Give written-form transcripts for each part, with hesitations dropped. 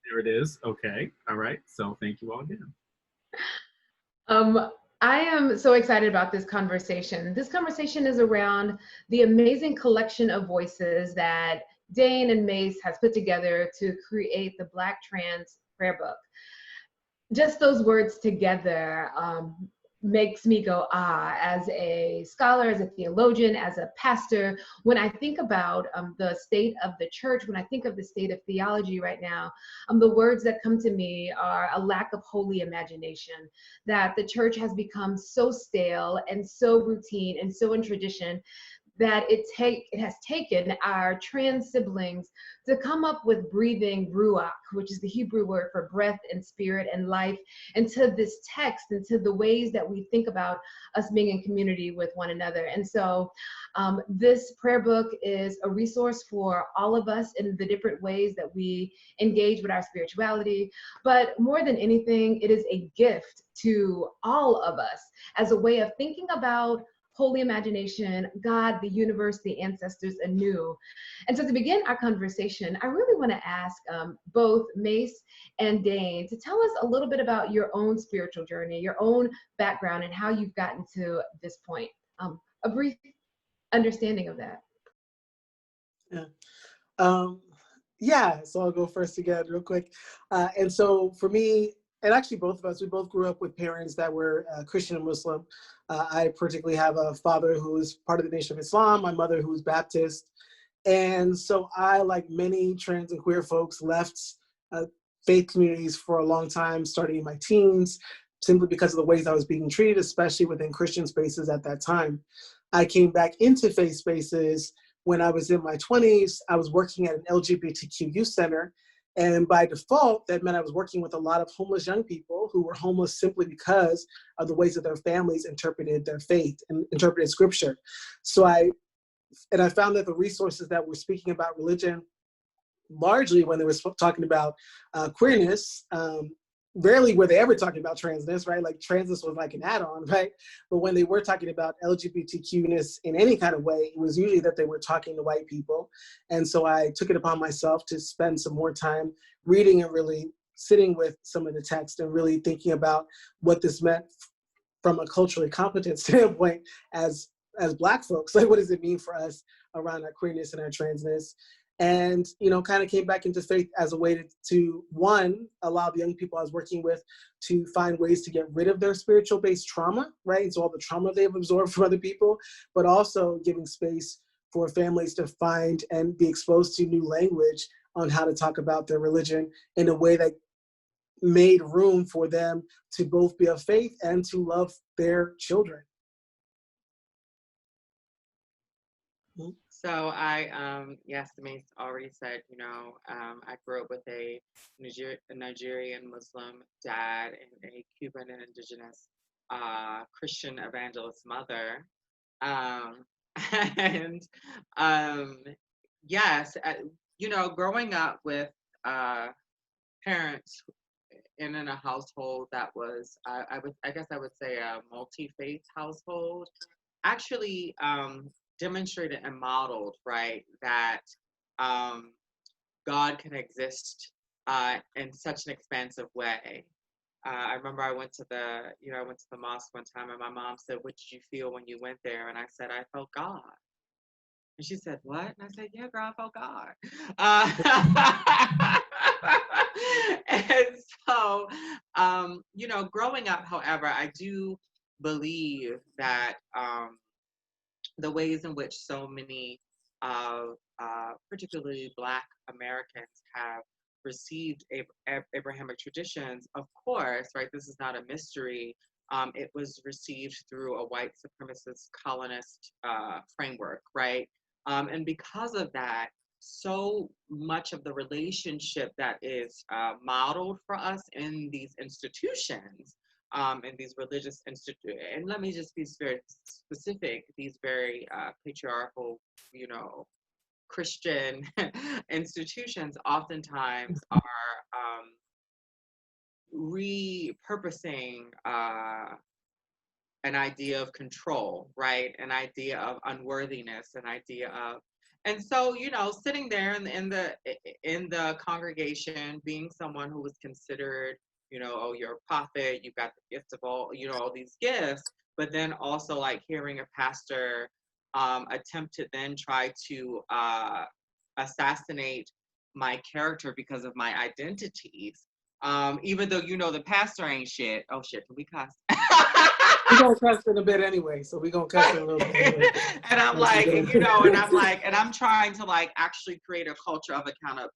There it is. Okay. All right. So thank you all again. Um, I am so excited about this conversation. This conversation is around the amazing collection of voices that Dane and Mase has put together to create the Black Trans Prayer Book. Just those words together makes me go, ah, as a scholar, as a theologian, as a pastor. When I think about the state of the church, when I think of the state of theology right now, the words that come to me are a lack of holy imagination, that the church has become so stale and so routine and so in tradition that it has taken our trans siblings to come up with breathing ruach, which is the Hebrew word for breath and spirit and life, into this text, into the ways that we think about us being in community with one another. And so this prayer book is a resource for all of us in the different ways that we engage with our spirituality. But more than anything, it is a gift to all of us as a way of thinking about holy imagination, God, the universe, the ancestors anew. And so to begin our conversation, I really want to ask both Mase and Dane to tell us a little bit about your own spiritual journey, your own background, and how you've gotten to this point. A brief understanding of that. Yeah. Um, yeah, so I'll go first again real quick. And so for me, and actually both of us, we both grew up with parents that were Christian and Muslim. I particularly have a father who is part of the Nation of Islam, my mother who's Baptist. And so I, like many trans and queer folks, left faith communities for a long time, starting in my teens, simply because of the ways I was being treated, especially within Christian spaces at that time. I came back into faith spaces when I was in my 20s. I was working at an LGBTQ youth center. And by default, that meant I was working with a lot of homeless young people who were homeless simply because of the ways that their families interpreted their faith and interpreted scripture. So I found that the resources that were speaking about religion, largely when they were talking about queerness, rarely were they ever talking about transness, right? Like transness was like an add-on, right? But when they were talking about LGBTQ-ness in any kind of way, it was usually that they were talking to white people. And so I took it upon myself to spend some more time reading and really sitting with some of the text and really thinking about what this meant from a culturally competent standpoint as Black folks. Like, what does it mean for us around our queerness and our transness? And, kind of came back into faith as a way to one, allow the young people I was working with to find ways to get rid of their spiritual-based trauma, right? And so all the trauma they've absorbed from other people, but also giving space for families to find and be exposed to new language on how to talk about their religion in a way that made room for them to both be of faith and to love their children. So I, yes, Mase already said, I grew up with a Nigerian Muslim dad and a Cuban and indigenous Christian evangelist mother. And yes, growing up with parents in a household that was, I guess I would say a multi-faith household, actually demonstrated and modeled, right, that God can exist in such an expansive way. I remember I went to the mosque one time, and my mom said, "What did you feel when you went there?" And I said, "I felt God." And she said, "What?" And I said, "Yeah, girl, I felt God." And so, growing up, however, I do believe that the ways in which so many particularly Black Americans have received Abrahamic traditions, of course, right, this is not a mystery. It was received through a white supremacist colonist framework, right? And because of that, so much of the relationship that is modeled for us in these institutions, in these religious institutions, and let me just be very specific, these very patriarchal, Christian institutions oftentimes are repurposing an idea of control, right? An idea of unworthiness, an idea of And so, you know, sitting there in the congregation, being someone who was considered, you know, oh, you're a prophet, you've got the gift of all, you know, all these gifts, but then also like hearing a pastor attempt to then try to assassinate my character because of my identities. Even though you know the pastor ain't shit. Oh shit, can we cuss? We're gonna cuss in a bit anyway, so we're gonna cuss in a little bit anyway. And I'm like, you know, and I'm like, and I'm trying to like actually create a culture of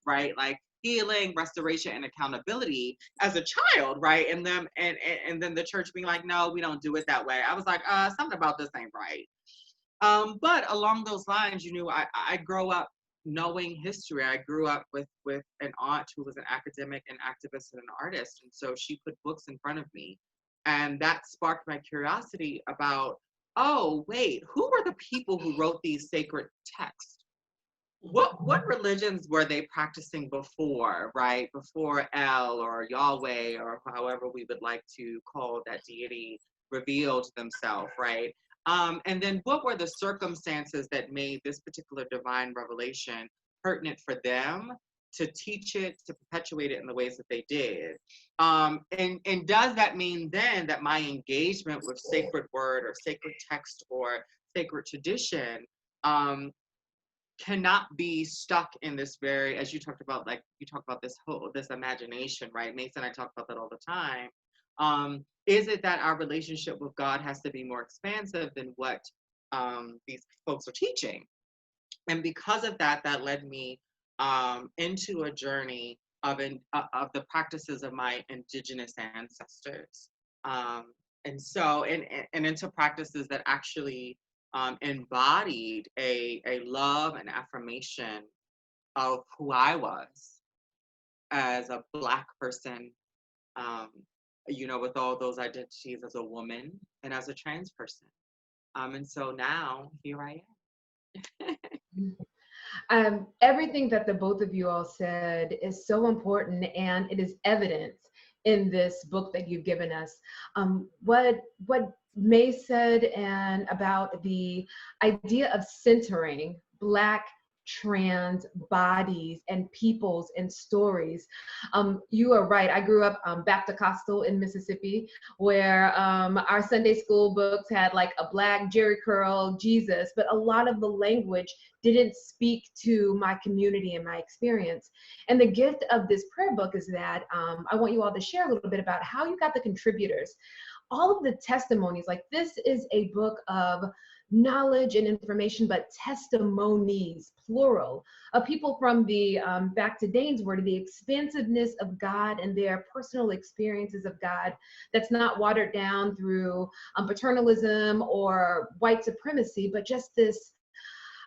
right? Like healing, restoration, and accountability as a child, right? And them and then the church being like, no, we don't do it that way. I was like, something about this ain't right. But along those lines, you know, I grow up knowing history. I grew up with an aunt who was an academic and activist and an artist. And so she put books in front of me. And that sparked my curiosity about, oh, wait, who were the people who wrote these sacred texts? What religions were they practicing before, right? Before El or Yahweh or however we would like to call that deity revealed themselves, right? And then what were the circumstances that made this particular divine revelation pertinent for them to teach it, to perpetuate it in the ways that they did? And does that mean then that my engagement with sacred word or sacred text or sacred tradition cannot be stuck in this very, as you talked about, like you talk about this imagination, right? Mase and I talk about that all the time. Is it that our relationship with God has to be more expansive than what these folks are teaching? And because of that, that led me into a journey of the practices of my indigenous ancestors, and so and into practices that actually embodied a love and affirmation of who I was as a Black person, you know, with all those identities as a woman and as a trans person. And so now here I am. Everything that the both of you all said is so important, and it is evident in this book that you've given us. What May said and about the idea of centering Black trans bodies and peoples and stories. You are right. I grew up Baptist in Mississippi, where our Sunday school books had like a Black Jerry curl Jesus, but a lot of the language didn't speak to my community and my experience. And the gift of this prayer book is that I want you all to share a little bit about how you got the contributors. All of the testimonies, like this is a book of knowledge and information, but testimonies, plural, of people from the, back to Dane's word, the expansiveness of God and their personal experiences of God that's not watered down through paternalism or white supremacy, but just this,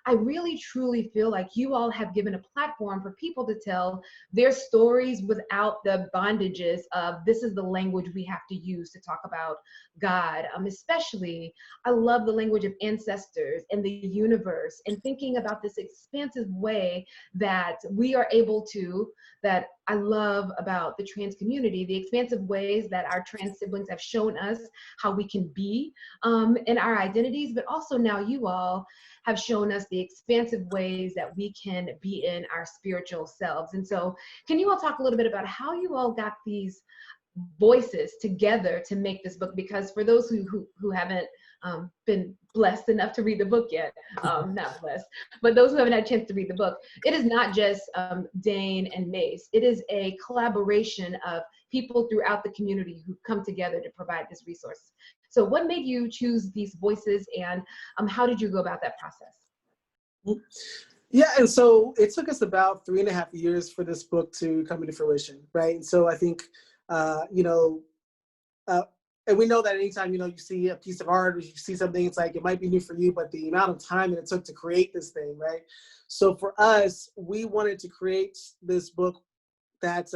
I really truly feel like you all have given a platform for people to tell their stories without the bondages of this is the language we have to use to talk about God. Especially, I love the language of ancestors and the universe and thinking about this expansive way that we are able to, that I love about the trans community, the expansive ways that our trans siblings have shown us how we can be in our identities, but also now you all have shown us the expansive ways that we can be in our spiritual selves. And so can you all talk a little bit about how you all got these voices together to make this book? Because for those who haven't been blessed enough to read the book yet, not blessed, but those who haven't had a chance to read the book, it is not just Dane and Mase. It is a collaboration of people throughout the community who come together to provide this resource. So what made you choose these voices, and how did you go about that process? Yeah, and so it took us about 3.5 years for this book to come into fruition, right? And so I think, you know, and we know that anytime, you know, you see a piece of art or you see something, it's like, it might be new for you, but the amount of time that it took to create this thing, right? So for us, we wanted to create this book that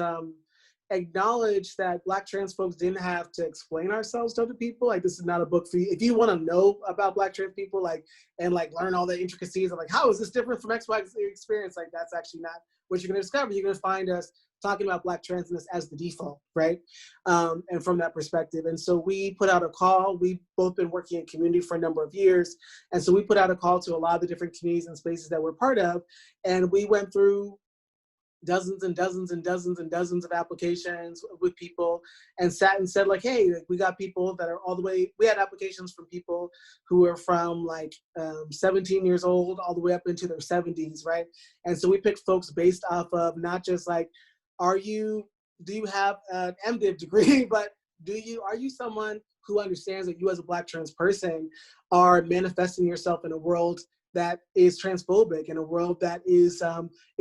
acknowledged that Black trans folks didn't have to explain ourselves to other people. Like, this is not a book for you. If you want to know about Black trans people, like, and like learn all the intricacies of like, how is this different from XY experience? Like, that's actually not what you're going to discover. You're going to find us talking about Black transness as the default, right? And from that perspective. And so we put out a call. We've both been working in community for a number of years. And so we put out a call to a lot of the different communities and spaces that we're part of. And we went through dozens and dozens and dozens and dozens of applications with people and sat and said like, hey, we got people that are all the way, we had applications from people who are from like 17 years old all the way up into their 70s, right? And so we picked folks based off of not just like, do you have an MDiv degree, but are you someone who understands that you as a Black trans person are manifesting yourself in a world that is transphobic, in a world that is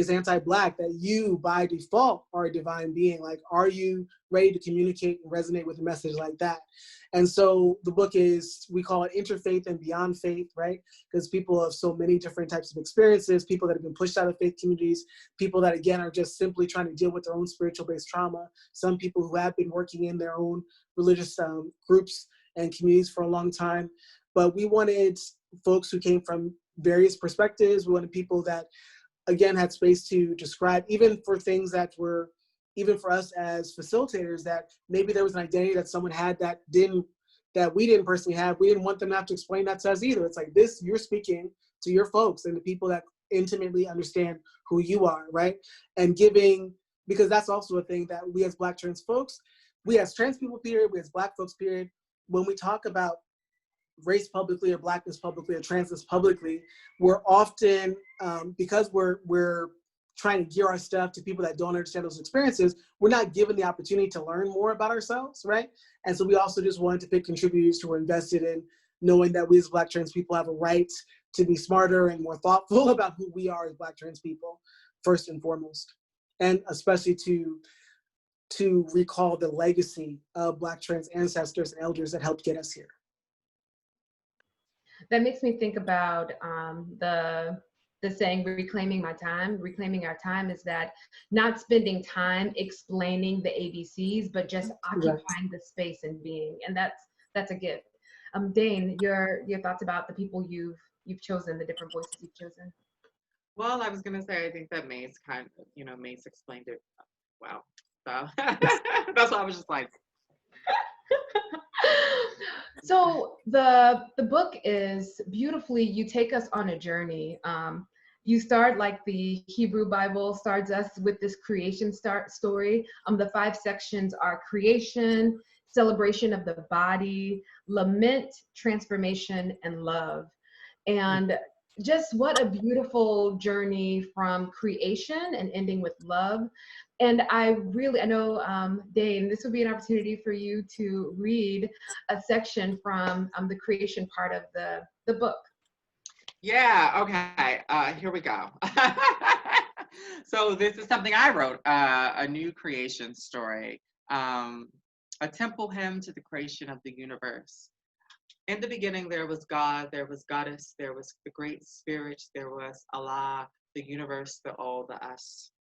anti-Black, that you by default are a divine being? Like, are you ready to communicate and resonate with a message like that? And so the book is, we call it Interfaith and Beyond Faith, right? Because people have so many different types of experiences, people that have been pushed out of faith communities, people that again are just simply trying to deal with their own spiritual-based trauma, some people who have been working in their own religious groups and communities for a long time. But we wanted folks who came from various perspectives. We wanted people that, again, had space to describe, even for things that were, even for us as facilitators, that maybe there was an identity that someone had that we didn't personally have. We didn't want them to have to explain that to us either. It's like this, you're speaking to your folks and the people that intimately understand who you are, right? And giving, because that's also a thing that we as Black trans folks, we as trans people period, we as Black folks period, when we talk about race publicly or Blackness publicly or transness publicly, we're often, because we're trying to gear our stuff to people that don't understand those experiences, we're not given the opportunity to learn more about ourselves, right? And so we also just wanted to pick contributors who are invested in knowing that we as Black trans people have a right to be smarter and more thoughtful about who we are as Black trans people, first and foremost. And especially to recall the legacy of Black trans ancestors and elders that helped get us here. That makes me think about the saying, reclaiming my time. Reclaiming our time is that not spending time explaining the ABCs, but just occupying the space and being, and that's a gift. Dane, your thoughts about the people you've chosen, the different voices you've chosen. Well, I was gonna say, I think that Mase Mase explained it well. So that's why I was just like. So the book is beautifully, you take us on a journey. You start like the Hebrew Bible starts us with this creation story. The 5 sections are creation, celebration of the body, lament, transformation, and love. And just what a beautiful journey from creation and ending with love. And I know, Dane, this would be an opportunity for you to read a section from the creation part of the book. Yeah, okay, here we go. So this is something I wrote, a new creation story, a temple hymn to the creation of the universe. In the beginning, there was God, there was Goddess, there was the Great Spirit, there was Allah, the universe, the all, the us.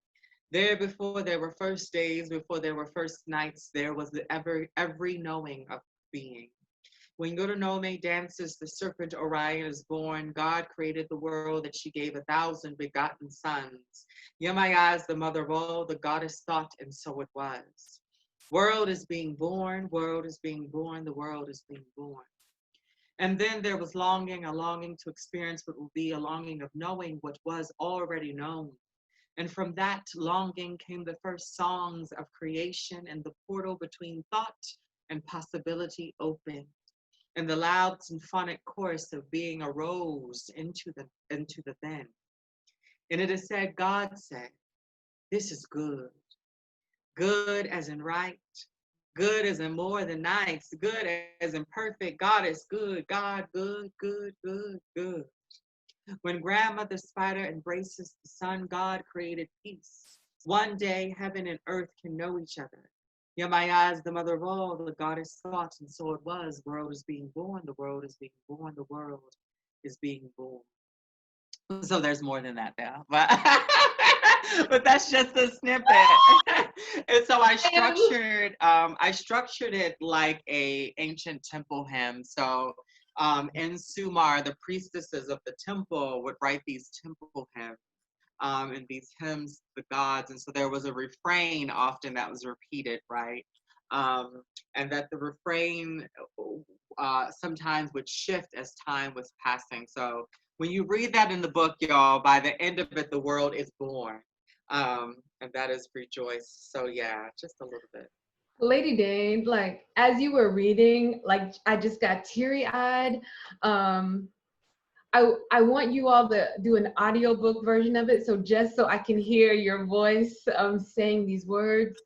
There before there were first days, before there were first nights, there was every knowing of being. When Yoronome dances, the serpent Orion is born. God created the world that she gave 1,000 begotten sons. Yamayaz, the mother of all, the goddess thought, and so it was. World is being born, world is being born, the world is being born. And then there was longing, a longing to experience what will be, a longing of knowing what was already known. And from that longing came the first songs of creation, and the portal between thought and possibility opened. And the loud symphonic chorus of being arose into the then. And it is said, God said, this is good. Good as in right. Good as in more than nice. Good as in perfect. God is good. God good, good, good, good. When grandmother spider embraces the sun, God created peace. One day, heaven and earth can know each other. Yamayaz, the mother of all, the goddess thought, and so it was. The world is being born, the world is being born, the world is being born. So there's more than that there, but that's just a snippet. And so I structured it like a ancient temple hymn. So in Sumar, the priestesses of the temple would write these temple hymns. in these hymns, the gods. And so there was a refrain often that was repeated, right? And that the refrain sometimes would shift as time was passing. So when you read that in the book, y'all, by the end of it, the world is born. And that is rejoice. So yeah, just a little bit. Lady Dane, like as you were reading, like I just got teary-eyed. I want you all to do an audiobook version of it, so just so I can hear your voice saying these words.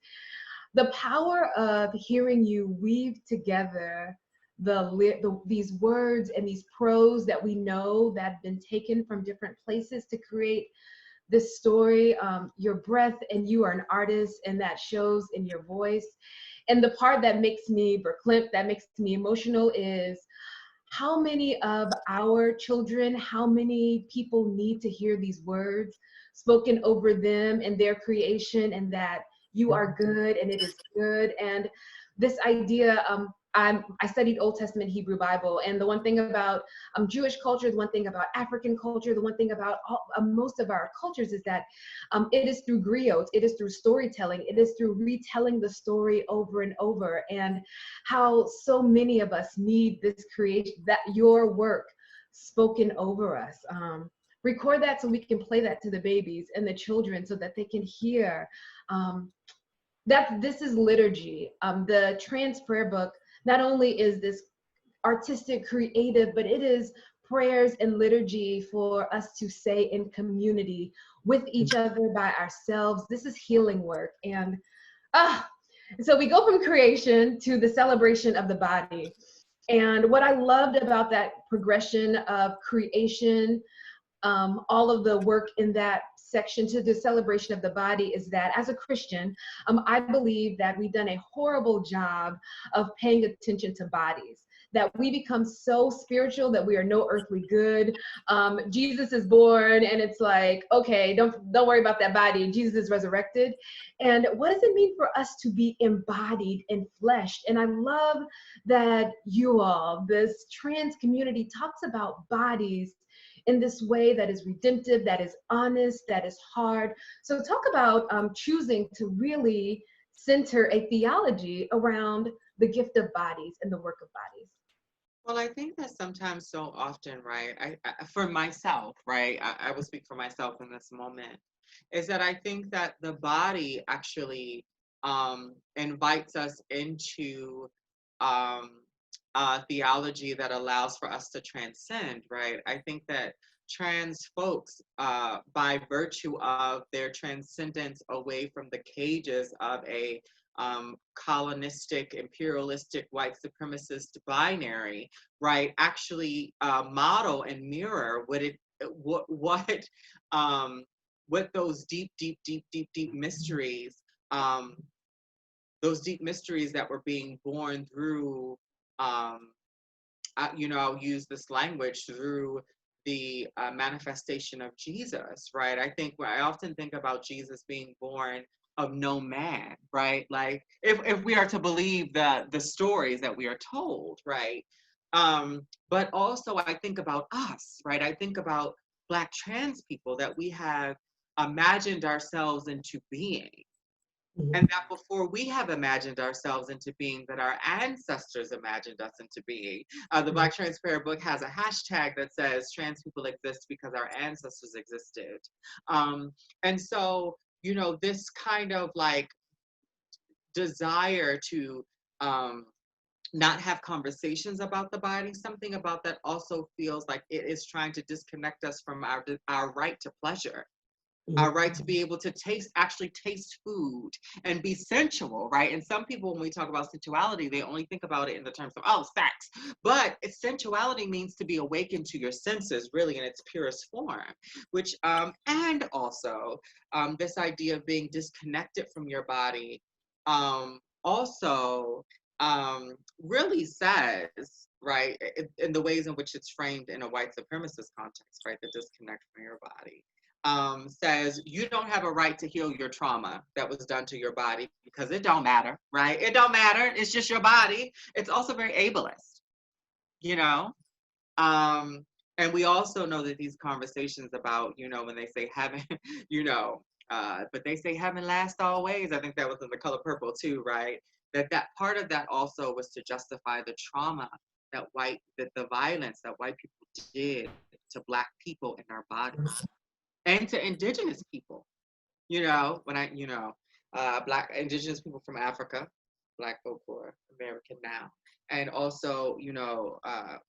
The power of hearing you weave together these words and these prose that we know that have been taken from different places to create this story. Your breath, and you are an artist, and that shows in your voice. And the part that makes me verklempt, that makes me emotional, is how many of our children, how many people need to hear these words spoken over them and their creation, and that you are good and it is good. And this idea, I studied Old Testament Hebrew Bible, and the one thing about Jewish culture, the one thing about African culture, the one thing about most of our cultures is that it is through griots, it is through storytelling, it is through retelling the story over and over, and how so many of us need this creation, that your work spoken over us. Record that so we can play that to the babies and the children so that they can hear that this is liturgy. The trans prayer book not only is this artistic, creative, but it is prayers and liturgy for us to say in community with each other, by ourselves. This is healing work. And so we go from creation to the celebration of the body. And what I loved about that progression of creation, all of the work in that section to the celebration of the body, is that as a Christian, I believe that we've done a horrible job of paying attention to bodies, that we become so spiritual that we are no earthly good. Jesus is born and it's like, okay, don't worry about that body. Jesus is resurrected. And what does it mean for us to be embodied and fleshed? And I love that you all, this trans community, talks about bodies in this way that is redemptive, that is honest, that is hard. So talk about choosing to really center a theology around the gift of bodies and the work of bodies. Well, I think that sometimes, so often, right, I for myself, right, I will speak for myself in this moment, is that I think that the body actually invites us into theology that allows for us to transcend, right? I think that trans folks, by virtue of their transcendence away from the cages of a colonistic, imperialistic, white supremacist binary, right, actually model and mirror what those deep mysteries, those deep mysteries that were being born through, I'll use this language, through the manifestation of Jesus, right? I often think about Jesus being born of no man, right? Like if we are to believe the stories that we are told, right? But also I think about us, right? I think about Black trans people that we have imagined ourselves into being. And that before we have imagined ourselves into being, that our ancestors imagined us into being. The Black Trans Prayer Book has a hashtag that says trans people exist because our ancestors existed. And so, this kind of like desire to not have conversations about the body, something about that also feels like it is trying to disconnect us from our right to pleasure. Our right to be able to actually taste food and be sensual, right? And some people, when we talk about sensuality, they only think about it in the terms of, sex. But sensuality means to be awakened to your senses, really, in its purest form, which, and also this idea of being disconnected from your body also really says, right, in the ways in which it's framed in a white supremacist context, right, the disconnect from your body. Says you don't have a right to heal your trauma that was done to your body because it don't matter, right? It don't matter. It's just your body. It's also very ableist, And we also know that these conversations about, you know, when they say heaven, you know, but they say heaven lasts always. I think that was in The Color Purple too, right? That part of that also was to justify the trauma that the violence that white people did to Black people in our bodies and to Indigenous people. You know, Black Indigenous people from Africa, Black folk who are American now, and also, you know,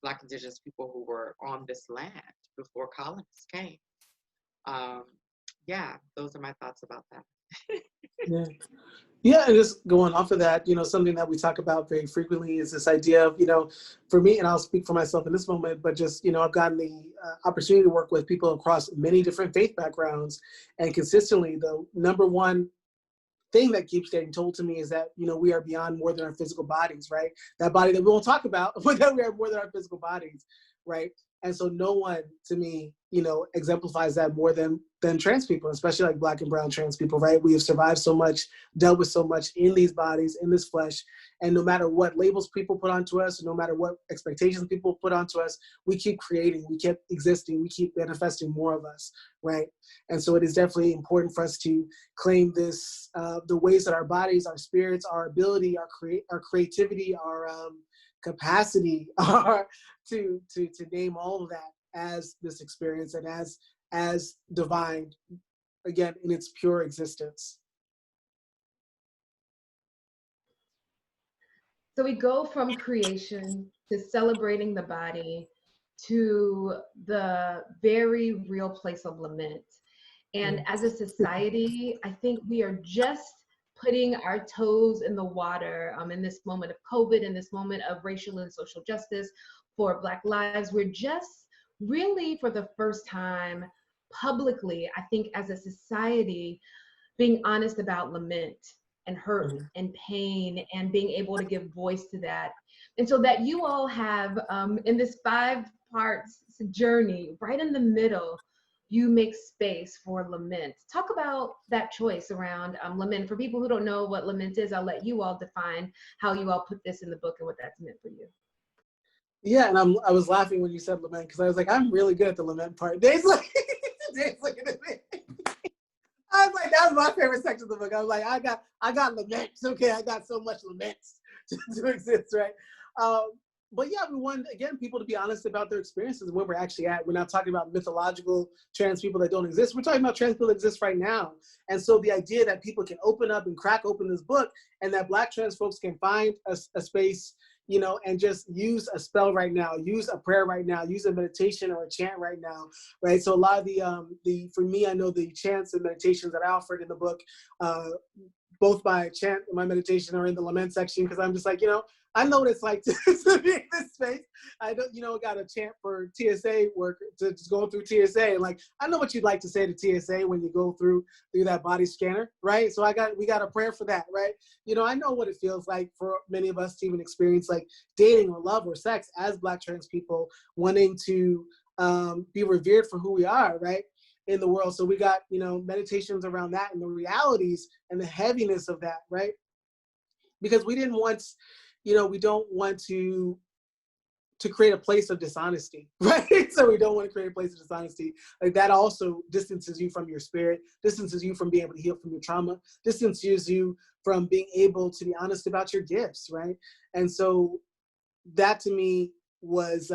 Black Indigenous people who were on this land before colonists came. Um, yeah, those are my thoughts about that. Yeah. Yeah, and just going off of that, you know, something that we talk about very frequently is this idea of, you know, for me, and I'll speak for myself in this moment, but just, you know, I've gotten the opportunity to work with people across many different faith backgrounds, and consistently the number one thing that keeps getting told to me is that, you know, we are beyond more than our physical bodies, right? That body that we won't talk about, but that we are more than our physical bodies, right? And so no one, to me, you know, exemplifies that more than trans people, especially like Black and brown trans people, right? We have survived so much, dealt with so much in these bodies, in this flesh, and no matter what labels people put onto us, no matter what expectations people put onto us, we keep creating, we keep existing, we keep manifesting more of us, right? And so it is definitely important for us to claim this, the ways that our bodies, our spirits, our ability, our creativity, our capacity are to name all of that as this experience and as divine, again, in its pure existence. So we go from creation to celebrating the body to the very real place of lament. And as a society, I think we are just putting our toes in the water in this moment of COVID, in this moment of racial and social justice for Black lives. We're just really, for the first time publicly, I think as a society, being honest about lament and hurt and pain and being able to give voice to that. And so that you all have in this 5 parts journey, right in the middle, you make space for lament. Talk about that choice around lament. For people who don't know what lament is, I'll let you all define how you all put this in the book and what that's meant for you. Yeah, and I was laughing when you said lament, because I was like, I'm really good at the lament part. Dave's like, Dave's looking at me. I was like, that was my favorite section of the book. I was like, I got laments. Okay, I got so much laments to exist, right? But yeah, we want, again, people to be honest about their experiences and where we're actually at. We're not talking about mythological trans people that don't exist. We're talking about trans people that exist right now. And so the idea that people can open up and crack open this book and that Black trans folks can find a space, you know, and just use a spell right now, use a prayer right now, use a meditation or a chant right now, right? So a lot of the for me, I know the chants and meditations that I offered in the book, both my chant and my meditation are in the lament section, because I'm just like, you know, I know what it's like to be in this space. I don't, you know, got a chant for TSA work, to just go through TSA. And like, I know what you'd like to say to TSA when you go through that body scanner, right? So we got a prayer for that, right? You know, I know what it feels like for many of us to even experience like dating or love or sex as Black trans people, wanting to be revered for who we are, right? In the world. So we got, you know, meditations around that and the realities and the heaviness of that, right? Because we didn't want, you know, we don't want to create a place of dishonesty, right? So we don't want to create a place of dishonesty. Like that also distances you from your spirit, distances you from being able to heal from your trauma, distances you from being able to be honest about your gifts, right? And so that to me was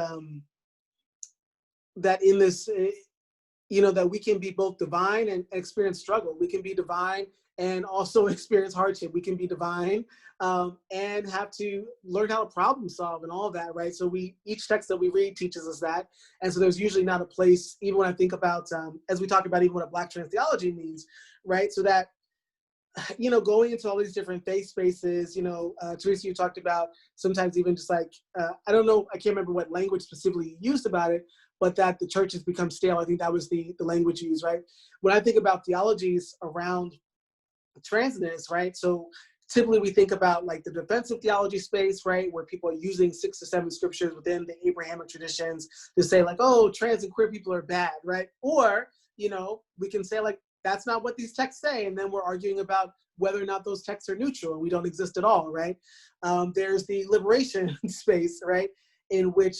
that in this, you know, that we can be both divine and experience struggle. We can be divine and also experience hardship. We can be divine and have to learn how to problem solve and all of that, right? So each text that we read teaches us that. And so there's usually not a place, even when I think about, as we talk about even what Black trans theology means, right? So that, you know, going into all these different faith spaces, you know, Theresa, you talked about sometimes even just like, I don't know, I can't remember what language specifically you used about it, but that the church has become stale. I think that was the language used, right? When I think about theologies around transness, right? So typically we think about like the defensive theology space, right? Where people are using 6 to 7 scriptures within the Abrahamic traditions to say like, oh, trans and queer people are bad, right? Or, you know, we can say like, that's not what these texts say. And then we're arguing about whether or not those texts are neutral and we don't exist at all, right? There's the liberation space, right? In which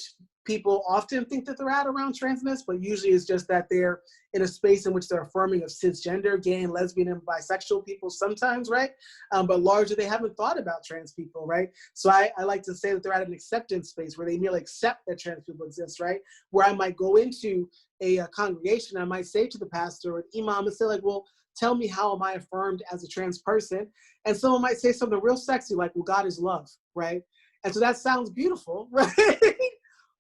people often think that they're at around transness, but usually it's just that they're in a space in which they're affirming of cisgender, gay and lesbian and bisexual people sometimes, right? But largely they haven't thought about trans people, right? So I like to say that they're at an acceptance space where they merely accept that trans people exist, right? Where I might go into a congregation, I might say to the pastor or imam and say like, well, tell me how am I affirmed as a trans person? And someone might say something real sexy like, well, God is love, right? And so that sounds beautiful, right?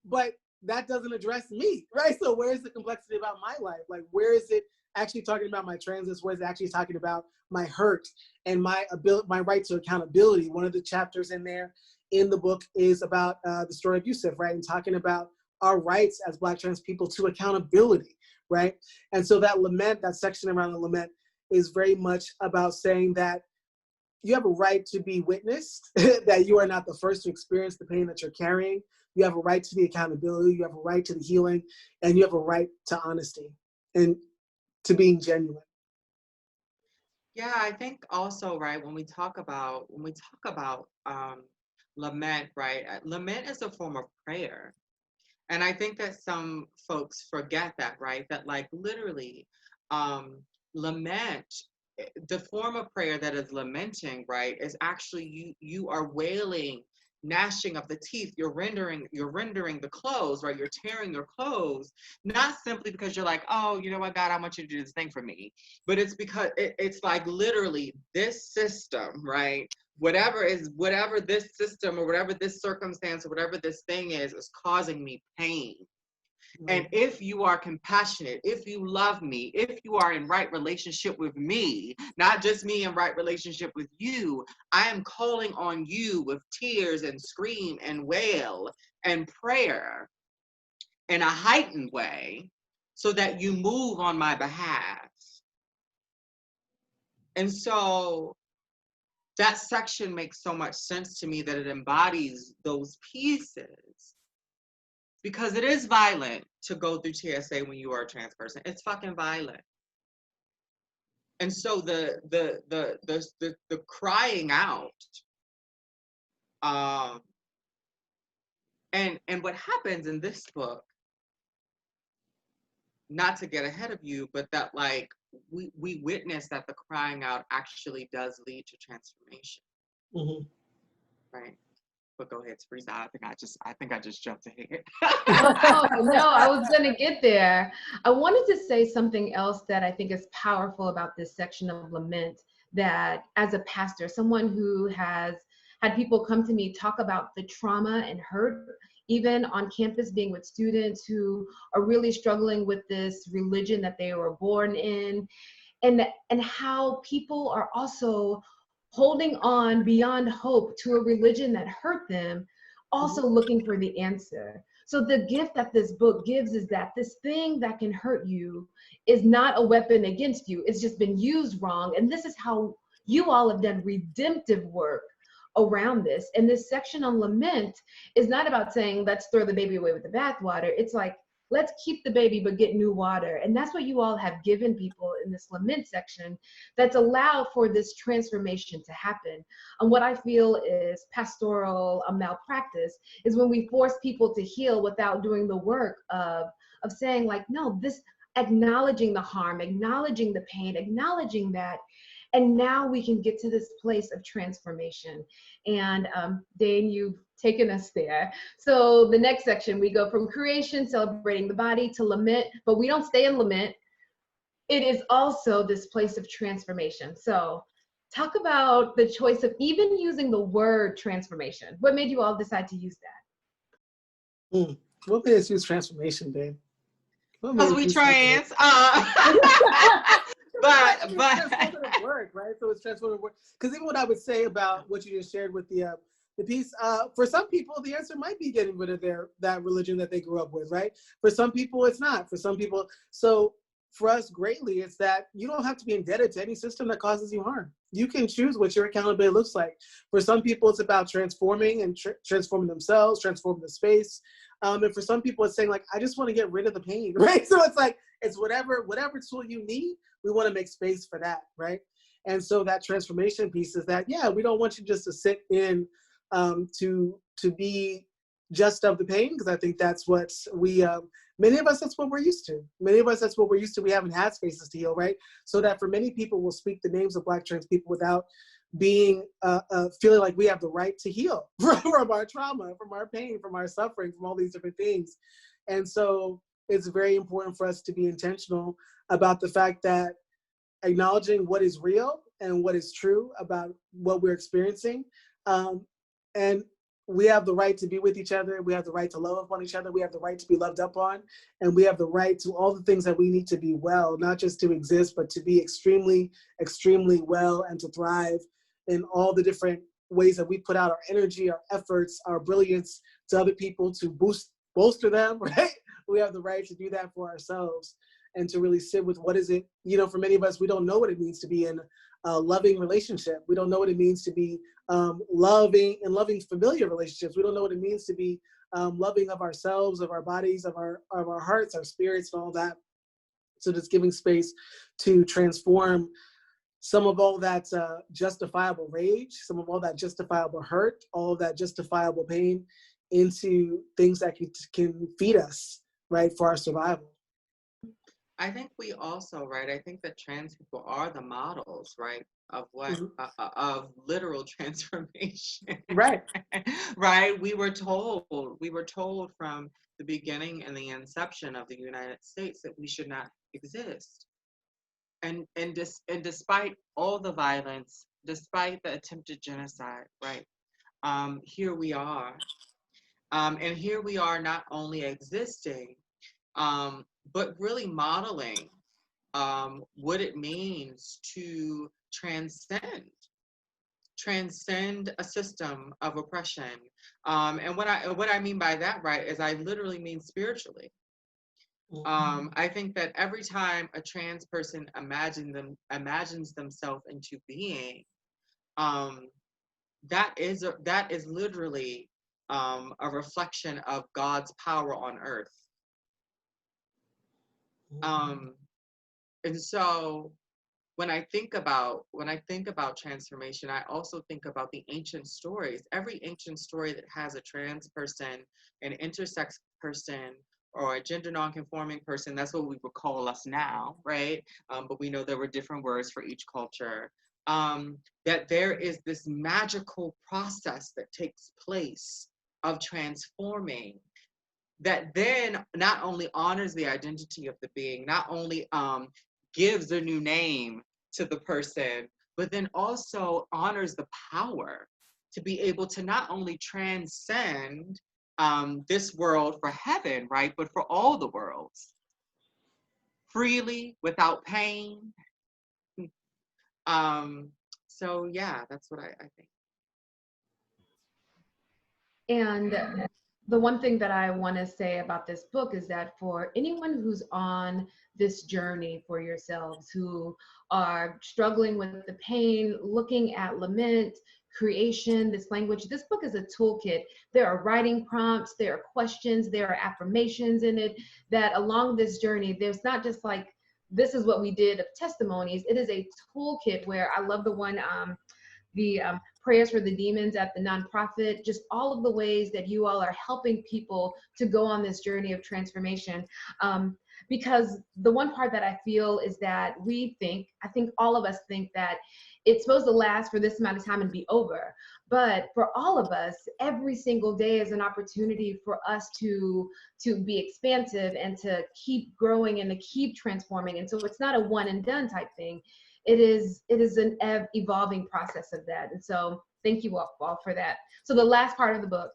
But that doesn't address me, right? So where's the complexity about my life? Like, where is it actually talking about my transness? Where is it actually talking about my hurt and my ability, my right to accountability? One of the chapters in there in the book is about the story of Yusuf, right? And talking about our rights as Black trans people to accountability, right? And so that lament, that section around the lament is very much about saying that you have a right to be witnessed, that you are not the first to experience the pain that you're carrying. You have a right to the accountability, you have a right to the healing, and you have a right to honesty and to being genuine. Yeah, I think also, right, when we talk about lament, right? Lament is a form of prayer. And I think that some folks forget that, right? That like literally lament, the form of prayer that is lamenting, right, is actually you are wailing, gnashing of the teeth, you're rendering the clothes, right? You're tearing your clothes, not simply because you're like, oh, you know what, God, I want you to do this thing for me, but it's because it's like literally this system, right? Whatever this system or whatever this circumstance or whatever this thing is causing me pain. And if you are compassionate, if you love me, if you are in right relationship with me, not just me in right relationship with you, I am calling on you with tears and scream and wail and prayer in a heightened way so that you move on my behalf. And so that section makes so much sense to me that it embodies those pieces. Because it is violent to go through TSA when you are a trans person. It's fucking violent. And so the crying out, and what happens in this book, not to get ahead of you, but that like we witness that the crying out actually does lead to transformation. Mm-hmm. Right. But go ahead, Theresa. I think I just jumped ahead. No, I was gonna get there. I wanted to say something else that I think is powerful about this section of lament, that as a pastor, someone who has had people come to me talk about the trauma and hurt, even on campus, being with students who are really struggling with this religion that they were born in, and how people are also holding on beyond hope to a religion that hurt them, also looking for the answer. So the gift that this book gives is that this thing that can hurt you is not a weapon against you. It's just been used wrong. And this is how you all have done redemptive work around this. And this section on lament is not about saying, let's throw the baby away with the bathwater. It's like, let's keep the baby but get new water. And that's what you all have given people in this lament section that's allowed for this transformation to happen. And what I feel is pastoral malpractice is when we force people to heal without doing the work of saying like, no, this, acknowledging the harm, acknowledging the pain, acknowledging that, and now we can get to this place of transformation. And Dane, you've taken us there. So the next section, we go from creation, celebrating the body, to lament, but we don't stay in lament. It is also this place of transformation. So talk about the choice of even using the word transformation. What made you all decide to use that? What made us use transformation, Dane? Because we trans. But transformative work, right? So it's transformative work. Because even what I would say about what you just shared with the piece, for some people, the answer might be getting rid of that religion that they grew up with, right? For some people, it's not. For some people, so for us, greatly, it's that you don't have to be indebted to any system that causes you harm. You can choose what your accountability looks like. For some people, it's about transforming and transforming themselves, transforming the space. And for some people, it's saying like, I just want to get rid of the pain, right? So it's like, it's whatever tool you need, we want to make space for that, right? And so that transformation piece is that, yeah, we don't want you just to sit in, to be just of the pain, because I think that's what we, many of us, that's what we're used to. Many of us, that's what we're used to. We haven't had spaces to heal, right? So that for many people, will speak the names of Black trans people without being, feeling like we have the right to heal from our trauma, from our pain, from our suffering, from all these different things. And so it's very important for us to be intentional about the fact that acknowledging what is real and what is true about what we're experiencing. And we have the right to be with each other. We have the right to love upon each other. We have the right to be loved up on. And we have the right to all the things that we need to be well, not just to exist, but to be extremely, extremely well and to thrive in all the different ways that we put out our energy, our efforts, our brilliance to other people to bolster them, right? We have the right to do that for ourselves and to really sit with what is it, you know, for many of us, we don't know what it means to be in a loving relationship. We don't know what it means to be loving familiar relationships. We don't know what it means to be loving of ourselves, of our bodies, of our hearts, our spirits, and all that. So just giving space to transform some of all that justifiable rage, some of all that justifiable hurt, all of that justifiable pain into things that can feed us, right, for our survival. I think we also, right, I think that trans people are the models, right, of what, of literal transformation. Right. Right, we were told from the beginning and the inception of the United States that we should not exist. And despite all the violence, despite the attempted genocide, right, here we are. And here we are not only existing, but really modeling what it means to transcend a system of oppression. And what I mean by that, right, is I literally mean spiritually. I think that every time a trans person imagines themselves into being, that is literally a reflection of God's power on earth. And so when I think about transformation, I also think about the ancient stories. Every ancient story that has a trans person, an intersex person, or a gender nonconforming person, that's what we would call us now, right? But we know there were different words for each culture. That there is this magical process that takes place of transforming, that then not only honors the identity of the being, not only gives a new name to the person, but then also honors the power to be able to not only transcend this world for heaven, right, but for all the worlds, freely, without pain. So yeah, that's what I think. And the one thing that I want to say about this book is that for anyone who's on this journey for yourselves, who are struggling with the pain, looking at lament, creation, this language, this book is a toolkit. There are writing prompts, there are questions, there are affirmations in it, that along this journey, there's not just like, this is what we did of testimonies. It is a toolkit where I love the one, the prayers for the demons at the nonprofit, just all of the ways that you all are helping people to go on this journey of transformation. Because the one part that I feel is that I think all of us think that it's supposed to last for this amount of time and be over. But for all of us, every single day is an opportunity for us to be expansive and to keep growing and to keep transforming. And so it's not a one and done type thing. It is an evolving process of that. And so thank you all for that. So the last part of the book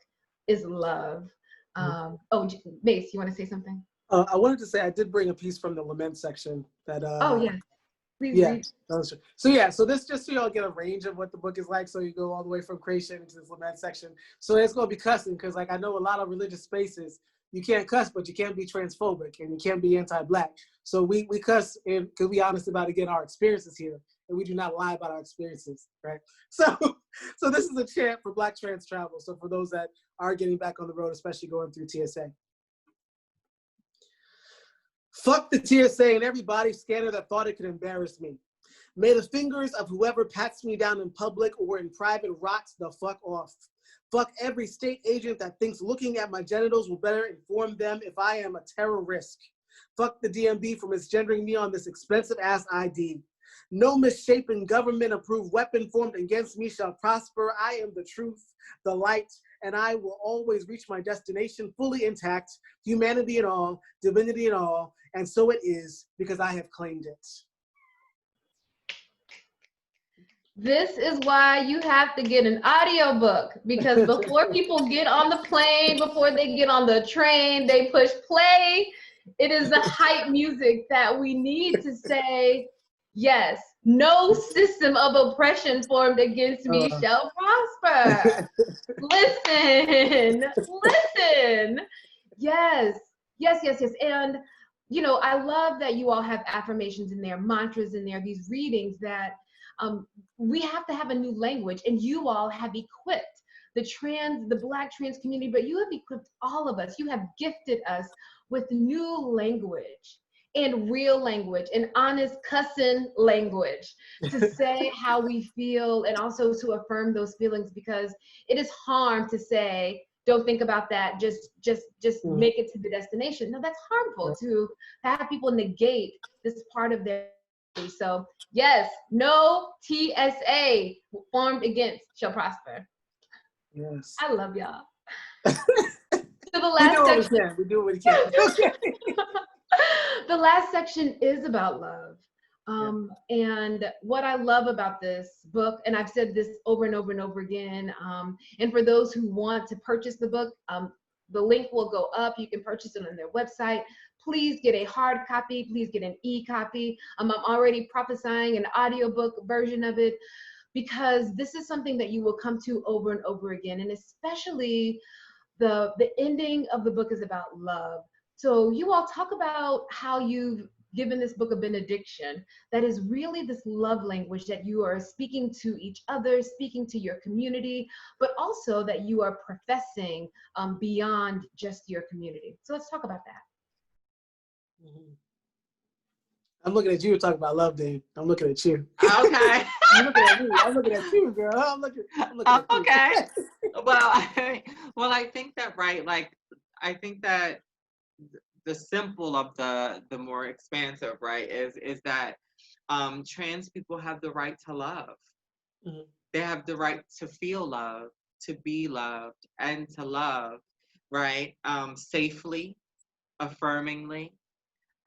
is love. Mase, you want to say something? I wanted to say I did bring a piece from the lament section that Please yeah, read. So this, just so y'all get a range of what the book is like, so you go all the way from creation into this lament section. So it's going to be cussing, because like I know a lot of religious spaces, you can't cuss, but you can't be transphobic and you can't be anti-Black. So we cuss and can be honest about, again, our experiences here, and we do not lie about our experiences, right? So this is a chant for Black trans travel. So for those that are getting back on the road, especially going through TSA. Fuck the TSA and every body scanner that thought it could embarrass me. May the fingers of whoever pats me down in public or in private rot the fuck off. Fuck every state agent that thinks looking at my genitals will better inform them if I am a terror risk. Fuck the DMV for misgendering me on this expensive ass ID. No misshapen government-approved weapon formed against me shall prosper. I am the truth, the light, and I will always reach my destination fully intact, humanity and all, divinity and all, and so it is because I have claimed it. This is why you have to get an audiobook, because before people get on the plane, before they get on the train, they push play. It is the hype music that we need to say, yes, no system of oppression formed against me shall prosper. Listen, listen. Yes, yes, yes, yes. And, you know, I love that you all have affirmations in there, mantras in there, these readings that we have to have a new language, and you all have equipped the Black trans community, but you have equipped all of us. You have gifted us with new language and real language and honest cussing language to say how we feel and also to affirm those feelings, because it is harm to say, don't think about that, just make it to the destination. No, that's harmful to have people negate this part of their. So yes, no TSA formed against shall prosper. Yes. I love y'all. So the last section, we do what we can. Okay. the last section is about love. And what I love about this book, and I've said this over and over and over again, and for those who want to purchase the book, the link will go up. You can purchase it on their website. Please get a hard copy. Please get an e-copy. I'm already prophesying an audiobook version of it, because this is something that you will come to over and over again. And especially the ending of the book is about love. So you all talk about how you've given this book a benediction that is really this love language that you are speaking to each other, speaking to your community, but also that you are professing beyond just your community. So let's talk about that. I'm looking at you talking about love, Dane. I'm looking at you. Okay. I'm looking at me. I'm looking at you, girl. I'm looking at you. Okay. Well, I think that, right, like, I think that the simple of the more expansive, right, is that trans people have the right to love. Mm-hmm. They have the right to feel love, to be loved, and to love, right, safely, affirmingly.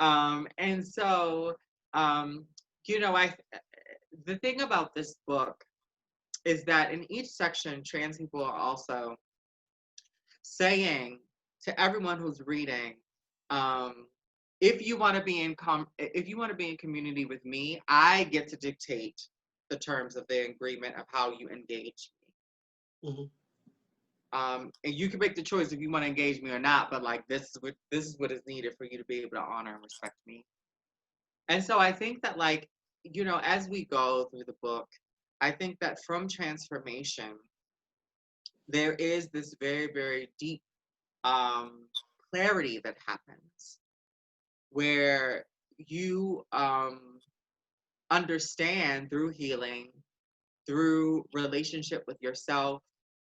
And so, you know, the thing about this book is that in each section, trans people are also saying to everyone who's reading, if you want to be in community with me, I get to dictate the terms of the agreement of how you engage me. Mm-hmm. And you can make the choice if you want to engage me or not, but like this is what is needed for you to be able to honor and respect me. And so I think that, like, you know, as we go through the book, I think that from transformation, there is this very, very deep clarity that happens where you understand through healing, through relationship with yourself,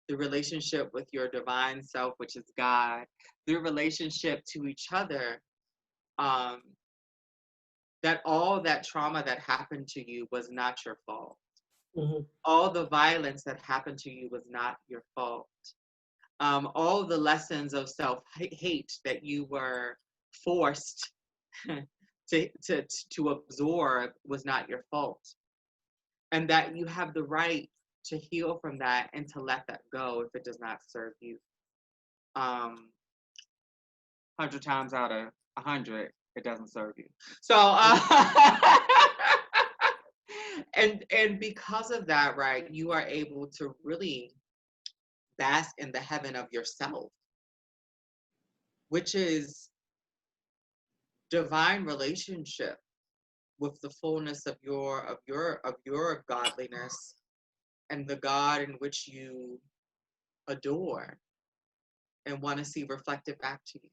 through relationship with your divine self, which is God, through relationship to each other, that all that trauma that happened to you was not your fault. Mm-hmm. All the violence that happened to you was not your fault. All the lessons of self-hate that you were forced to absorb was not your fault. And that you have the right to heal from that and to let that go if it does not serve you. 100 times out of 100, it doesn't serve you. So, and because of that, right, you are able to really bask in the heaven of yourself, which is divine relationship with the fullness of your godliness and the God in which you adore and want to see reflected back to you.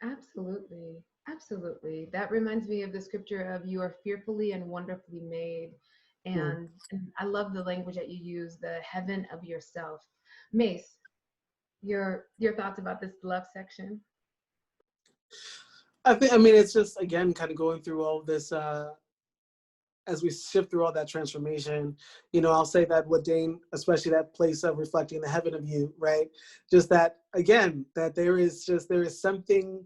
Absolutely. Absolutely. That reminds me of the scripture of you are fearfully and wonderfully made. And I love the language that you use, the heaven of yourself. Mase, your thoughts about this love section? I mean, it's just, again, kind of going through all of this, as we shift through all that transformation, I'll say that what Dane, especially that place of reflecting the heaven of you, right? Just that, again, that there is something,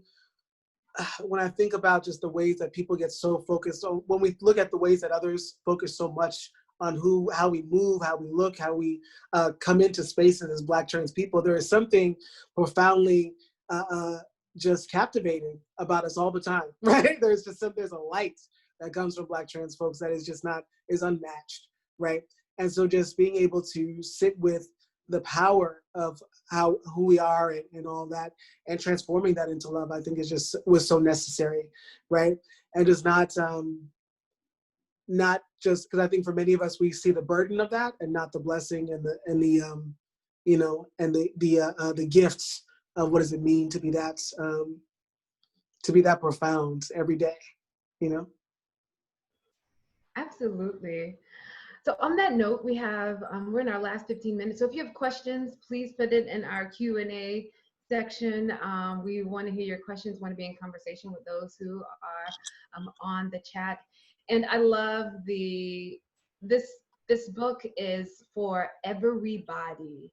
when I think about just the ways that people get so focused on, when we look at the ways that others focus so much on how we move, how we look, how we come into spaces as Black trans people, there is something profoundly just captivating about us all the time, right? There's a light that comes from Black trans folks that is unmatched, right? And so just being able to sit with the power of who we are and all that, and transforming that into love, I think was so necessary, right? And just not just because I think for many of us we see the burden of that and not the blessing and the gifts of what does it mean to be that profound every day, Absolutely. So on that note, we're in our last 15 minutes. So if you have questions, please put it in our Q&A section. We want to hear your questions, want to be in conversation with those who are on the chat. And I love this book is for everybody.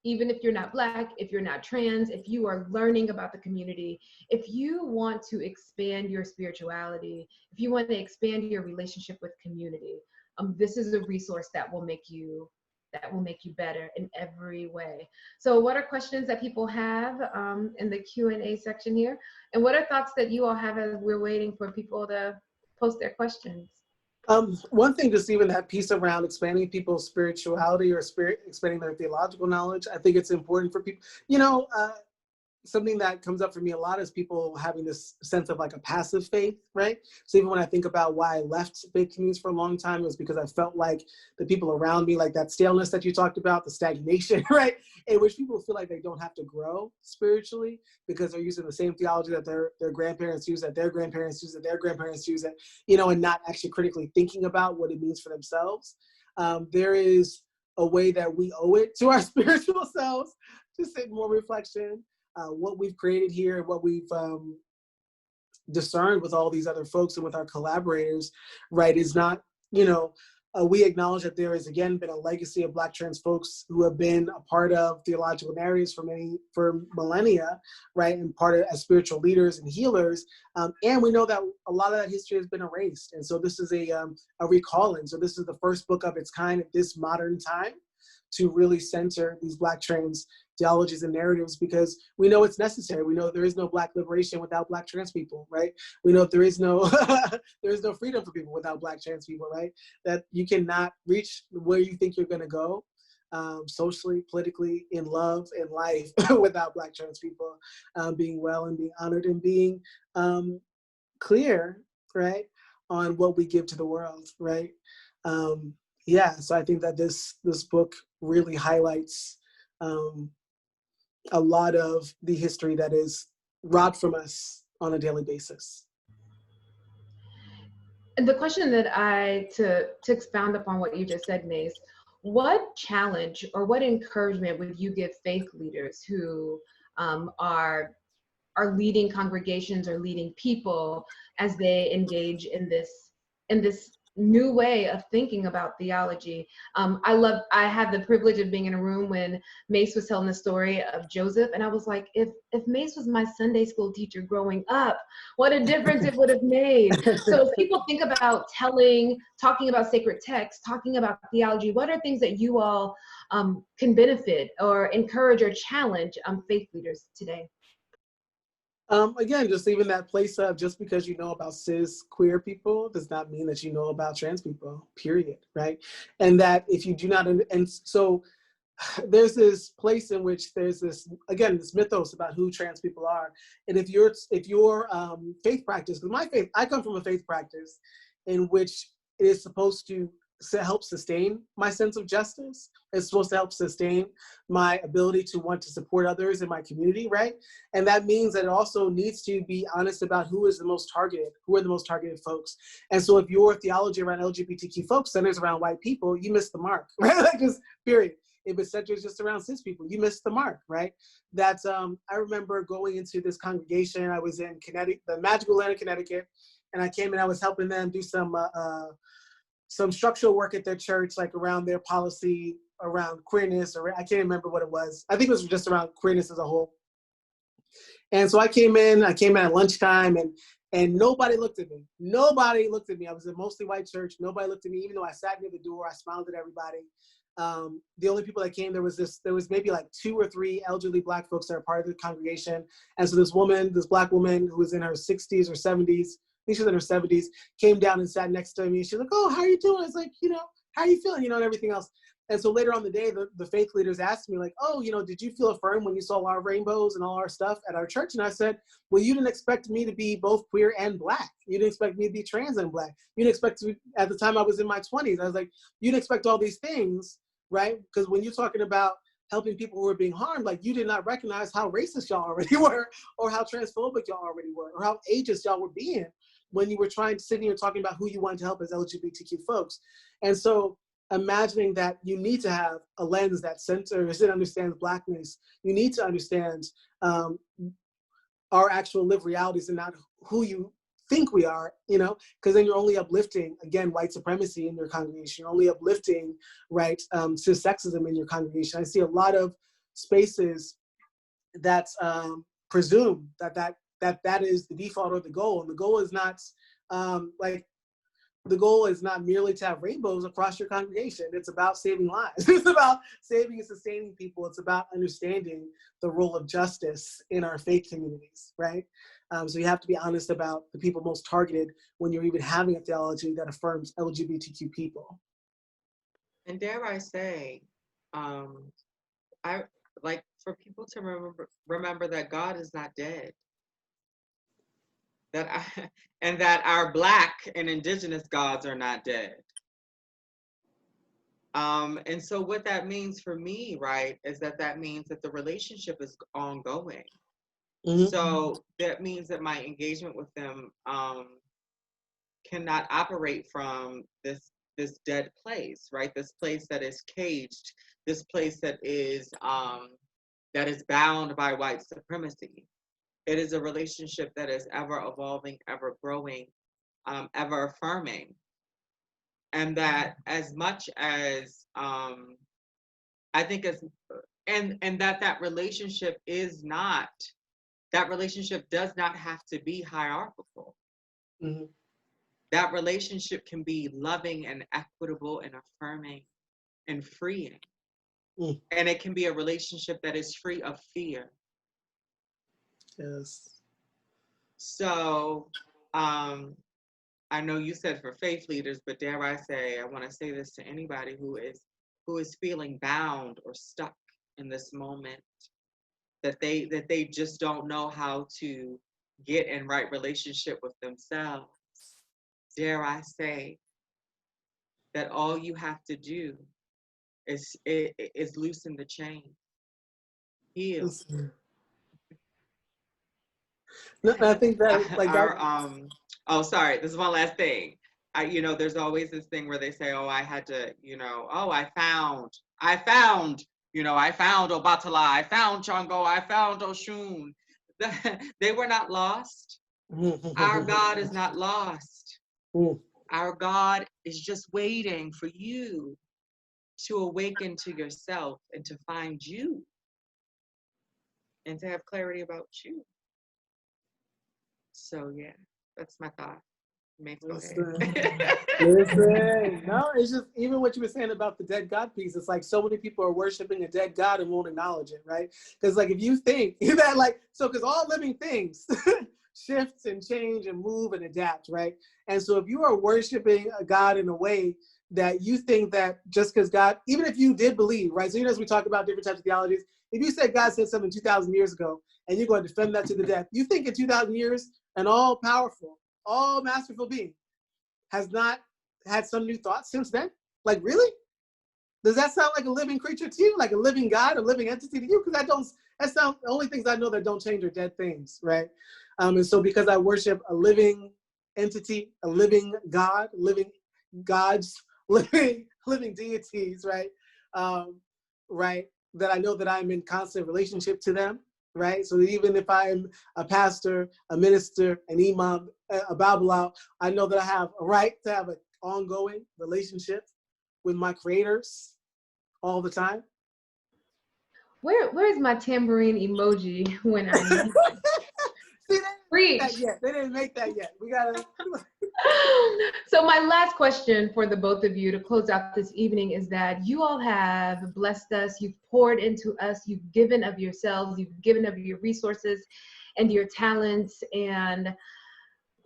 Even if you're not Black, if you're not trans, if you are learning about the community, if you want to expand your spirituality, if you want to expand your relationship with community, this is a resource that will make you better in every way. So what are questions that people have in the Q&A section here? And what are thoughts that you all have as we're waiting for people to post their questions? One thing, just even that piece around expanding people's spirituality or expanding their theological knowledge, I think it's important for people, something that comes up for me a lot is people having this sense of like a passive faith, right? So even when I think about why I left faith communities for a long time, it was because I felt like the people around me, like that staleness that you talked about, the stagnation, right? In which people feel like they don't have to grow spiritually because they're using the same theology that their grandparents use, that their grandparents use, that their grandparents use it, and not actually critically thinking about what it means for themselves. There is a way that we owe it to our spiritual selves to sit in more reflection. What we've created here, what we've discerned with all these other folks and with our collaborators, right, is not, we acknowledge that there has, again, been a legacy of Black trans folks who have been a part of theological narratives for millennia, right, and as spiritual leaders and healers. And we know that a lot of that history has been erased. And so this is a recalling. So this is the first book of its kind at this modern time to really center these Black trans theologies and narratives, because we know it's necessary. We know there is no Black liberation without Black trans people, right? We know there is no freedom for people without Black trans people, right? That you cannot reach where you think you're going to go socially, politically, in love, in life without Black trans people being well and being honored and being clear, right, on what we give to the world, right? So I think that this book really highlights a lot of the history that is robbed from us on a daily basis. And the question that to expound upon what you just said, Mase, what challenge or what encouragement would you give faith leaders who are leading congregations or leading people as they engage in this new way of thinking about theology? I had the privilege of being in a room when Mase was telling the story of Joseph, and I was like, if Mase was my Sunday school teacher growing up, what a difference it would have made. So if people think about talking about sacred texts, talking about theology, what are things that you all can benefit or encourage or challenge faith leaders today? Again, just even that place of, just because you know about cis queer people does not mean that you know about trans people, period, right? And that if you do not, and so there's this place in which there's this mythos about who trans people are. And if your faith practice, because I come from a faith practice in which it is supposed to help sustain my sense of justice. It's supposed to help sustain my ability to want to support others in my community, right? And that means that it also needs to be honest about who are the most targeted folks. And so if your theology around LGBTQ folks centers around white people, you miss the mark, right? Like, just period. If it centers just around cis people, you miss the mark, right? That's, I remember going into this congregation. I was in Connecticut, the magical land of Connecticut, and I came and I was helping them do some structural work at their church, like around their policy around queerness, or I can't remember what it was. I think it was just around queerness as a whole. And so I came in at lunchtime, and nobody looked at me. Nobody looked at me. I was in a mostly white church. Nobody looked at me, even though I sat near the door. I smiled at everybody. The only people that came, there was maybe like 2 or 3 elderly Black folks that are part of the congregation. And so this Black woman who was in her 60s or 70s, I think she was in her 70s, came down and sat next to me. She's like, "Oh, how are you doing?" I was like, "How are you feeling?" And everything else. And so later on the day, the faith leaders asked me, like, "Oh, did you feel affirmed when you saw our rainbows and all our stuff at our church?" And I said, "Well, you didn't expect me to be both queer and Black. You didn't expect me to be trans and Black. You didn't expect to, at the time I was in my 20s, I was like, you didn't expect all these things, right? Because when you're talking about helping people who are being harmed, like, you did not recognize how racist y'all already were, or how transphobic y'all already were, or how ageist y'all were being when you were sitting here talking about who you wanted to help as LGBTQ folks." And so imagining that you need to have a lens that centers and understands Blackness, you need to understand our actual lived realities and not who you think we are, because then you're only uplifting, again, white supremacy in your congregation. You're only uplifting, right, cis sexism in your congregation. I see a lot of spaces that presume that is the default or the goal. And the goal is not the goal is not merely to have rainbows across your congregation. It's about saving lives. It's about saving and sustaining people. It's about understanding the role of justice in our faith communities, right? So you have to be honest about the people most targeted when you're even having a theology that affirms LGBTQ people. And dare I say, I like for people to remember that God is not dead. And that our Black and Indigenous gods are not dead. And so what that means for me, right, is that means that the relationship is ongoing. Mm-hmm. So that means that my engagement with them cannot operate from this dead place, right? This place that is caged, this place that is bound by white supremacy. It is a relationship that is ever evolving, ever growing, ever affirming. And that as much as I think and that relationship does not have to be hierarchical. Mm-hmm. That relationship can be loving and equitable and affirming and freeing. Mm. And it can be a relationship that is free of fear. Yes. So, I know you said for faith leaders, but dare I say, I want to say this to anybody who is feeling bound or stuck in this moment, that they just don't know how to get in right relationship with themselves. Dare I say that all you have to do is loosen the chain, heal. No, I think that sorry, this is one last thing. There's always this thing where they say, "Oh, I had to, I found, I found Obatala, I found Chongo, I found Oshun." They were not lost. Our God is not lost. Our God is just waiting for you to awaken to yourself and to find you and to have clarity about you. So yeah, that's my thought. Listen, no, it's just even what you were saying about the dead God piece. It's like so many people are worshiping a dead God and won't acknowledge it, right? Because like if you think that because all living things shift and change and move and adapt, right? And so if you are worshiping a God in a way that you think that just because God, even if you did believe, right? So as we talk about different types of theologies, if you said God said something 2,000 years ago and you're going to defend that to the death, you think in 2,000 years an all-powerful, all-masterful being has not had some new thoughts since then? Like, really? Does that sound like a living creature to you? Like a living God, a living entity to you? Because that's not the only things I know that don't change are dead things, right? And so because I worship a living entity, a living God, living gods, living deities, right? Right, that I know that I'm in constant relationship to them, right? So even if I'm a pastor, a minister, an imam, a Babylon, I know that I have a right to have an ongoing relationship with my creators all the time. Where's my tambourine emoji when I need See, preach? they didn't make that yet. We gotta. So my last question for the both of you to close out this evening is that you all have blessed us, you've poured into us, you've given of yourselves, you've given of your resources and your talents. And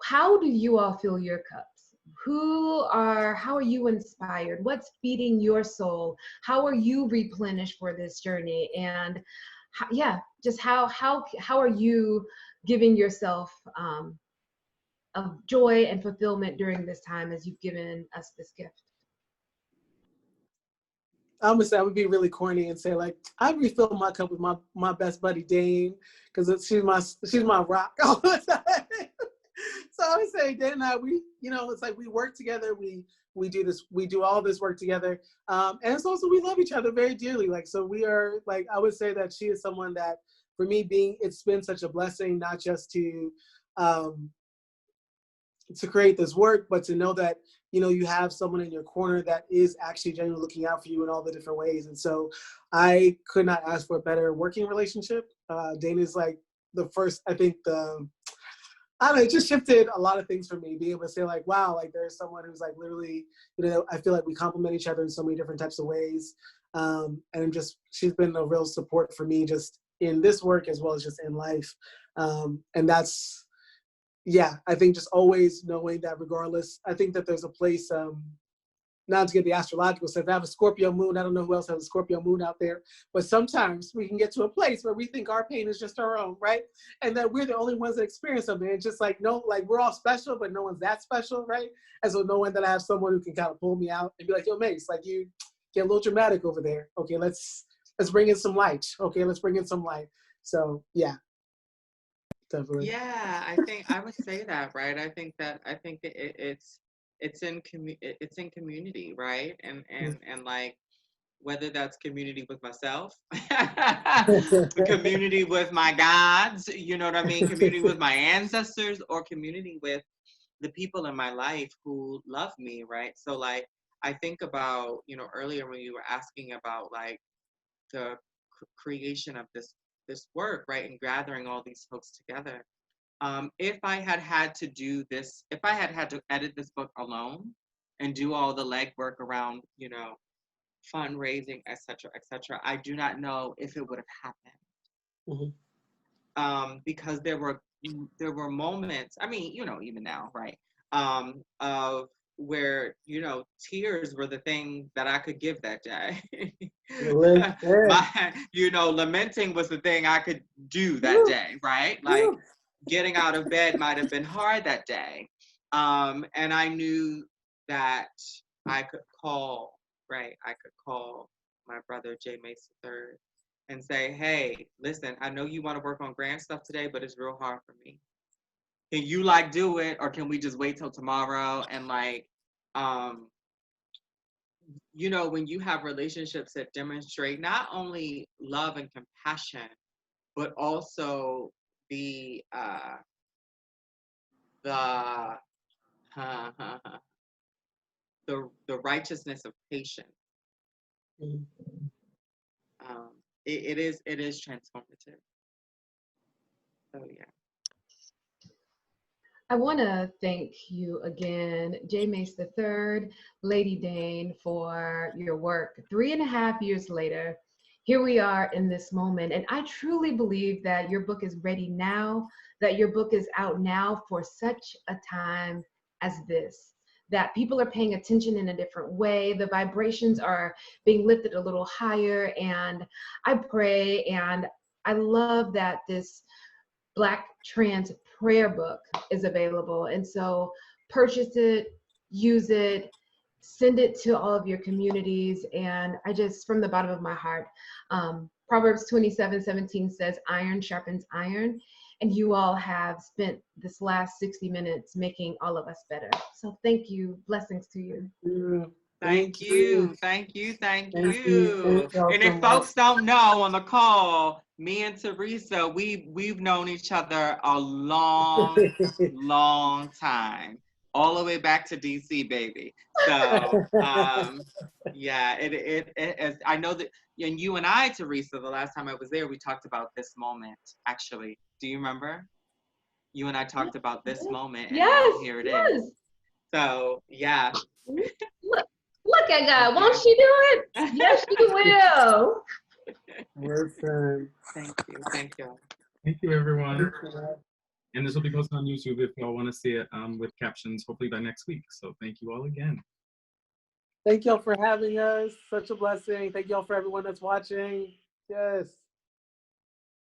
how do you all fill your cups? How are you inspired? What's feeding your soul? How are you replenished for this journey? And how are you giving yourself of joy and fulfillment during this time as you've given us this gift? I'm gonna say I would be really corny and say like I refill my cup with my best buddy Dane because she's my rock all the time. So I would say Dane and I, it's like we work together. We do all this work together, and it's also we love each other very dearly. Like so we are like I would say that she is someone that for me it's been such a blessing not just to create this work, but to know that, you have someone in your corner that is actually genuinely looking out for you in all the different ways. And so I could not ask for a better working relationship. Dane is like the first, I think I don't know, it just shifted a lot of things for me, being able to say like, wow, like there's someone who's like literally, I feel like we complement each other in so many different types of ways. And she's been a real support for me just in this work as well as just in life. And that's, yeah, I think just always knowing that regardless, I think that there's a place, not to get the astrological sense, I have a Scorpio moon. I don't know who else has a Scorpio moon out there, but sometimes we can get to a place where we think our pain is just our own, right? And that we're the only ones that experience something. It's just like, no, like we're all special, but no one's that special, right? And so knowing that I have someone who can kind of pull me out and be like, yo, Mase, like you get a little dramatic over there. Okay, let's bring in some light. Okay, let's bring in some light. So yeah. Definitely. Yeah, I think I would say that, right? I think it's in community, right? And like whether that's community with myself, community with my gods, you know what I mean? Community with my ancestors, or community with the people in my life who love me, right? So like I think about, earlier when you were asking about like the creation of this work, right, and gathering all these folks together. If I had to do this, if I had to edit this book alone and do all the legwork around, fundraising, etc., I do not know if it would have happened. Mm-hmm. Because there were moments. I mean, even now, right? Of where tears were the thing that I could give that day. Lamenting was the thing I could do that day, right? Like getting out of bed might have been hard that day, and I knew that I could call my brother Mase III and say, hey, listen, I know you want to work on grant stuff today, but it's real hard for me. Can you like do it, or can we just wait till tomorrow? And like, when you have relationships that demonstrate not only love and compassion, but also the righteousness of patience. It is transformative. So yeah. I want to thank you again, Mase III, Lady Dane, for your work. 3.5 years later, here we are in this moment. And I truly believe that your book is ready now, that your book is out now for such a time as this, that people are paying attention in a different way. The vibrations are being lifted a little higher. And I pray and I love that this Black trans prayer book is available. And so purchase it, use it, send it to all of your communities. And I just, from the bottom of my heart, Proverbs 27:17 says, iron sharpens iron. And you all have spent this last 60 minutes making all of us better. So thank you. Blessings to you. Thank you. Thank you. Thank Thank you. y'all And so if much. folks don't know on the call, me and Theresa, we've known each other a long, long time. All the way back to DC, baby. So yeah, it is. I know that, and you and I, Theresa, the last time I was there, we talked about this moment, actually. Do you remember? You and I talked about this moment, and Yes, now here it yes. is. So yeah. Look at God. Won't she do it? Yes, she will. Listen. Thank you. Thank you. Thank you, everyone. And this will be posted on YouTube if y'all want to see it with captions, hopefully by next week. So thank you all again. Thank y'all for having us. Such a blessing. Thank y'all for everyone that's watching. Yes.